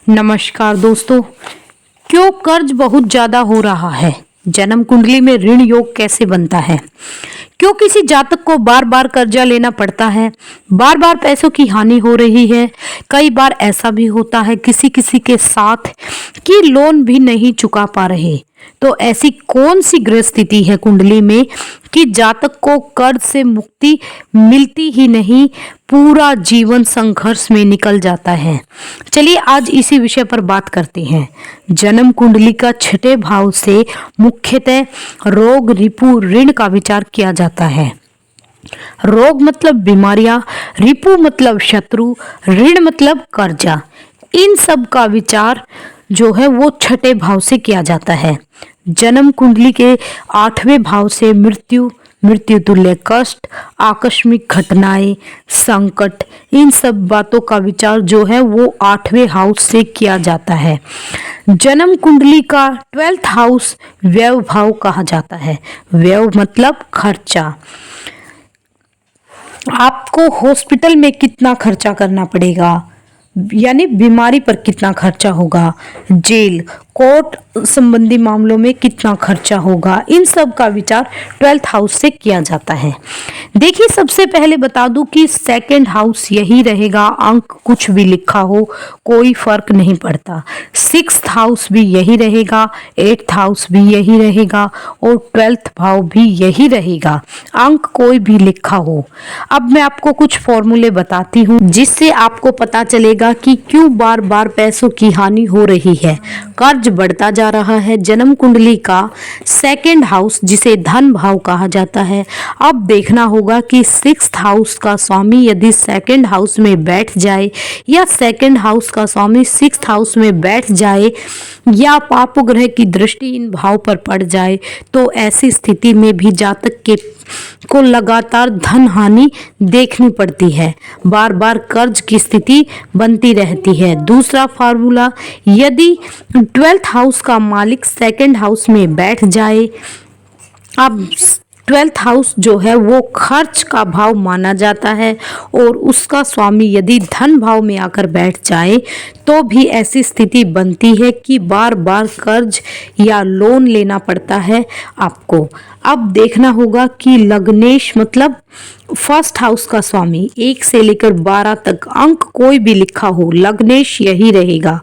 नमस्कार दोस्तों। क्यों कर्ज बहुत ज्यादा हो रहा है? जन्म कुंडली में ऋण योग कैसे बनता है? क्यों किसी जातक को बार बार कर्जा लेना पड़ता है? बार बार पैसों की हानि हो रही है। कई बार ऐसा भी होता है किसी किसी के साथ कि लोन भी नहीं चुका पा रहे। तो ऐसी कौन सी ग्रह स्थिति है कुंडली में कि जातक को कर्ज से मुक्ति मिलती ही नहीं, पूरा जीवन संघर्ष में निकल जाता है? चलिए आज इसी विषय पर बात करते हैं। जन्म कुंडली का छठे भाव से मुख्यतः रोग, रिपु, ऋण का विचार किया जाता है। रोग मतलब बीमारियां, रिपु मतलब शत्रु, ऋण मतलब कर्जा। इन सब का विचार जो है वो छठे भाव से किया जाता है। जन्म कुंडली के आठवें भाव से मृत्यु, मृत्यु तुल्य कष्ट, आकस्मिक घटनाएं, संकट, इन सब बातों का विचार जो है वो आठवें हाउस से किया जाता है। जन्म कुंडली का 12th हाउस व्यय भाव कहा जाता है। व्यय मतलब खर्चा। आपको हॉस्पिटल में कितना खर्चा करना पड़ेगा, यानी बीमारी पर कितना खर्चा होगा, जेल, कोर्ट संबंधी मामलों में कितना खर्चा होगा, इन सब का विचार 12th हाउस से किया जाता है। देखिए सबसे पहले बता दूं कि सेकंड हाउस यही रहेगा। अंक कुछ भी लिखा हो कोई फर्क नहीं पड़ता। 6th हाउस भी यही रहेगा, 8th हाउस भी यही रहेगा और 12th भाव भी यही रहेगा, अंक कोई भी लिखा हो। अब मैं आपको कुछ फॉर्मूले बताती हूँ जिससे आपको पता चलेगा कि क्यों बार बार पैसों की हानि हो रही है, कर्ज बढ़ता जा रहा है। जन्म कुंडली का सेकंड हाउस जिसे धन भाव कहा जाता है। अब देखना होगा कि 6th हाउस का स्वामी यदि सेकंड हाउस में बैठ जाए या सेकंड हाउस का स्वामी 6th हाउस में बैठ जाए या पाप ग्रह की दृष्टि इन भाव पर पड़ जाए तो ऐसी स्थिति में भी जातक के को लगातार धन हानि देखनी पड़ती है, बार बार कर्ज की स्थिति बनती रहती है। दूसरा फार्मूला, यदि 12th हाउस का मालिक सेकंड हाउस में बैठ जाए, अब 12th हाउस जो है वो खर्च का भाव माना जाता है और उसका स्वामी यदि धन भाव में आकर बैठ जाए तो भी ऐसी स्थिति बनती है कि बार बार कर्ज या लोन लेना पड़ता है आपको। अब देखना होगा कि लग्नेश मतलब फर्स्ट हाउस का स्वामी 1 से लेकर 12 तक अंक कोई भी लिखा हो, लग्नेश यही रहेगा।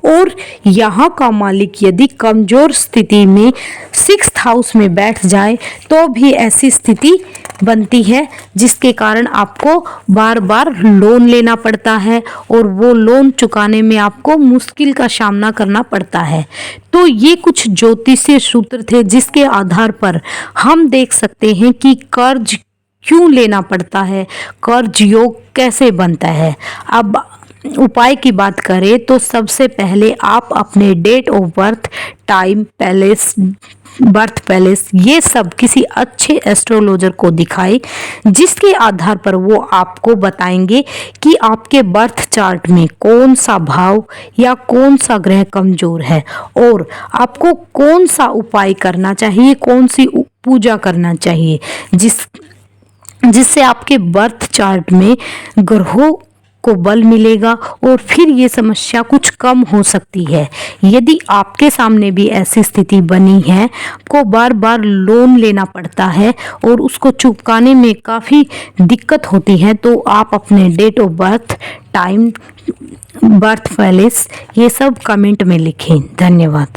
और यहाँ का मालिक यदि कमजोर स्थिति में 6th हाउस में बैठ जाए तो भी ऐसी स्थिति बनती है जिसके कारण आपको बार बार लोन लेना पड़ता है और वो लोन चुकाने में आपको मुश्किल का सामना करना पड़ता है। तो ये कुछ ज्योतिषीय सूत्र थे जिसके आधार पर हम देख सकते हैं कि कर्ज क्यों लेना पड़ता है, कर्ज योग कैसे बनता है। अब उपाय की बात करें तो सबसे पहले आप अपने date of birth, time, place, birth place, ये सब किसी अच्छे एस्ट्रोलॉजर को दिखाएं जिसके आधार पर वो आपको बताएंगे कि आपके बर्थ चार्ट में कौन सा भाव या कौन सा ग्रह कमजोर है और आपको कौन सा उपाय करना चाहिए, कौन सी पूजा करना चाहिए जिससे आपके बर्थ चार्ट में ग्रहों को बल मिलेगा और फिर ये समस्या कुछ कम हो सकती है। यदि आपके सामने भी ऐसी स्थिति बनी है, को बार बार लोन लेना पड़ता है और उसको चुकाने में काफ़ी दिक्कत होती है, तो आप अपने date of birth, time, birth place ये सब कमेंट में लिखें। धन्यवाद।